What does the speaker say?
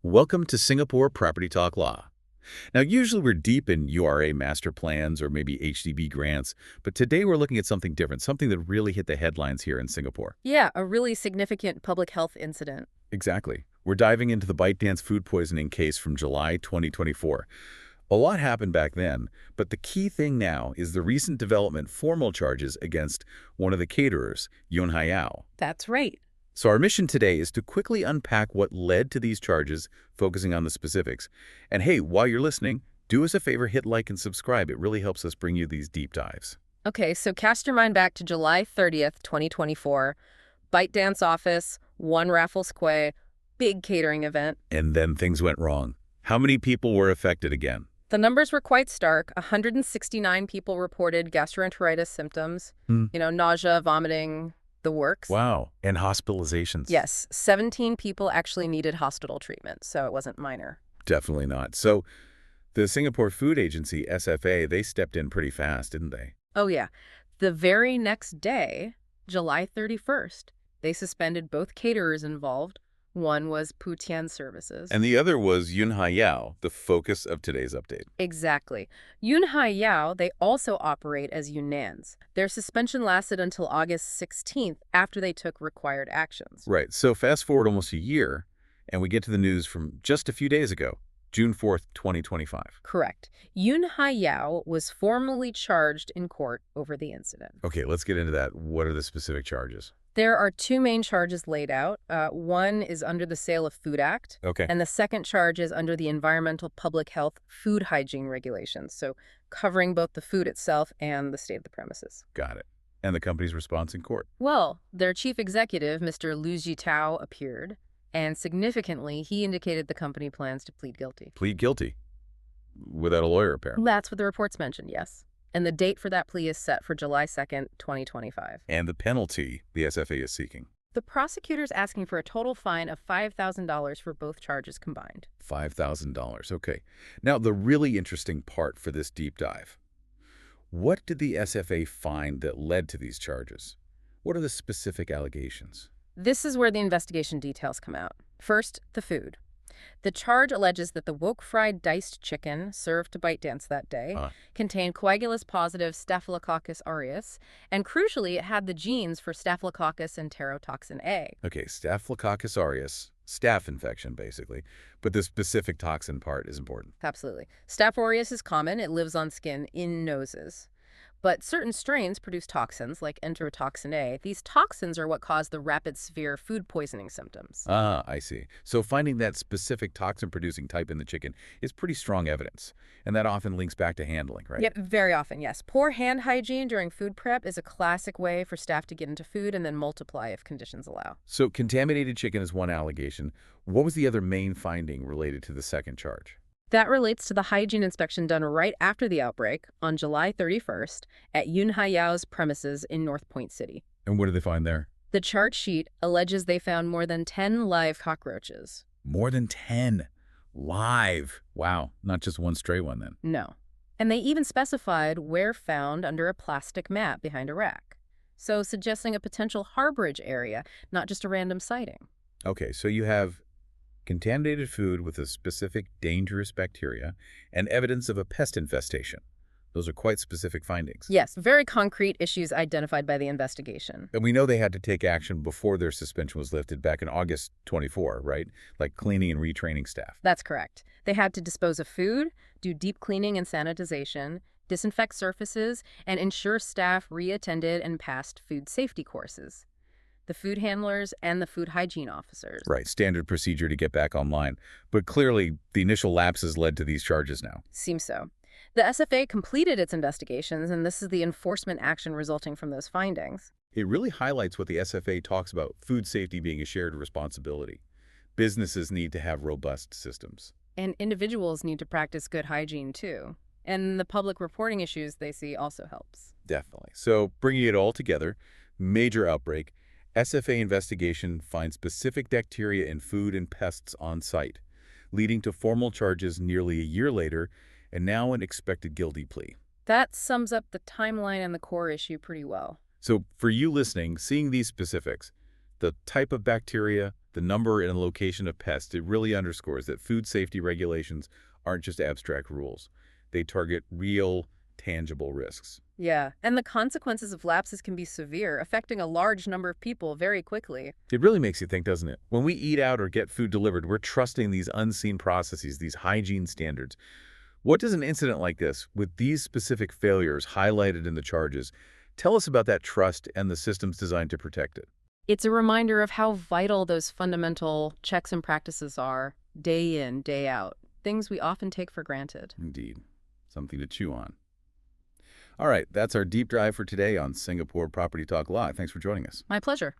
Welcome to Singapore Property Talk Law. Now, usually we're deep in URA master plans or maybe HDB grants, but today we're looking at something different, something that really hit the headlines here in Singapore. Yeah, a really significant public health incident. Exactly. We're diving into the ByteDance food poisoning case from July 2024. A lot happened back then, but the key thing now is the recent development formal charges against one of the caterers, Yun Hai Yao. That's right. So our mission today is to quickly unpack what led to these charges, focusing on the specifics. And hey, while you're listening, do us a favor, hit like and subscribe. It really helps us bring you these deep dives. Okay, so cast your mind back to July 30th, 2024. ByteDance office, One Raffles Quay, big catering event. And then things went wrong. How many people were affected again? The numbers were quite stark. 169 people reported gastroenteritis symptoms, nausea, vomiting, the works. Wow. And hospitalizations? Yes, 17 people actually needed hospital treatment, so it wasn't minor. Definitely not. So the Singapore Food Agency, SFA, they stepped in pretty fast, didn't they? Oh, yeah. The very next day, July 31st, they suspended both caterers involved. One was Putian Services. And the other was Yun Hai Yao, the focus of today's update. Exactly. Yun Hai Yao, they also operate as Nans. Their suspension lasted until August 16th after they took required actions. Right. So fast forward almost a year, and we get to the news from just a few days ago, June 4th, 2025. Correct. Yun Hai Yao was formally charged in court over the incident. Okay, let's get into that. What are the specific charges? There are two main charges laid out. One is under the Sale of Food Act, Okay. and the second charge is under the Environmental Public Health Food Hygiene Regulations, so covering both the food itself and the state of the premises. Got it. And the company's response in court? Well, their chief executive, Mr. Lu Zhitao, appeared, and significantly, he indicated the company plans to plead guilty. Plead guilty. Without a lawyer, apparently. That's what the reports mentioned, yes. And the date for that plea is set for July 2nd, 2025. And the penalty the SFA is seeking? The prosecutor's asking for a total fine of $5,000 for both charges combined. $5,000. Okay. Now, the really interesting part for this deep dive. What did the SFA find that led to these charges? What are the specific allegations? This is where the investigation details come out. First, the food. The charge alleges that the woke fried diced chicken served to ByteDance that day contained coagulus-positive Staphylococcus aureus, and crucially, it had the genes for Staphylococcus enterotoxin A. Okay, Staphylococcus aureus, staph infection, basically. But the specific toxin part is important. Absolutely. Staph aureus is common. It lives on skin in noses. But certain strains produce toxins, like enterotoxin A. These toxins are what cause the rapid, severe food poisoning symptoms. Ah, I see. So finding that specific toxin-producing type in the chicken is pretty strong evidence, and that often links back to handling, right? Yep, very often, yes. Poor hand hygiene during food prep is a classic way for staph to get into food and then multiply if conditions allow. So contaminated chicken is one allegation. What was the other main finding related to the second charge? That relates to the hygiene inspection done right after the outbreak on July 31st at Yun Hai Yao's premises in North Point City. And what did they find there? The chart sheet alleges they found more than 10 live cockroaches. More than 10. Live. Wow. Not just one stray one, then. No. And they even specified where found under a plastic mat behind a rack. So suggesting a potential harborage area, not just a random sighting. Okay, so you have contaminated food with a specific dangerous bacteria and evidence of a pest infestation. Those are quite specific findings. Yes, very concrete issues identified by the investigation. And we know they had to take action before their suspension was lifted back in August 24, right? Like cleaning and retraining staff. That's correct. They had to dispose of food, do deep cleaning and sanitization, disinfect surfaces, and ensure staff reattended and passed food safety courses. The food handlers and the food hygiene officers. Right, standard procedure to get back online. But clearly, the initial lapses led to these charges now. Seems so. The SFA completed its investigations, and this is the enforcement action resulting from those findings. It really highlights what the SFA talks about, food safety being a shared responsibility. Businesses need to have robust systems. And individuals need to practice good hygiene, too. And the public reporting issues they see also helps. Definitely. So, bringing it all together, major outbreak, SFA investigation finds specific bacteria in food and pests on site, leading to formal charges nearly a year later, and now an expected guilty plea. That sums up the timeline and the core issue pretty well. So for you listening, seeing these specifics, The type of bacteria, the number and location of pests, it really underscores that food safety regulations aren't just abstract rules. They target real, tangible risks. Yeah, and the consequences of lapses can be severe, affecting a large number of people very quickly. It really makes you think, doesn't it? When we eat out or get food delivered, we're trusting these unseen processes, these hygiene standards. What does an incident like this, with these specific failures highlighted in the charges, tell us about that trust and the systems designed to protect it? It's a reminder of how vital those fundamental checks and practices are, day in, day out, things we often take for granted. Indeed. Something to chew on. All right, that's our deep dive for today on Singapore Property Talk Live. Thanks for joining us. My pleasure.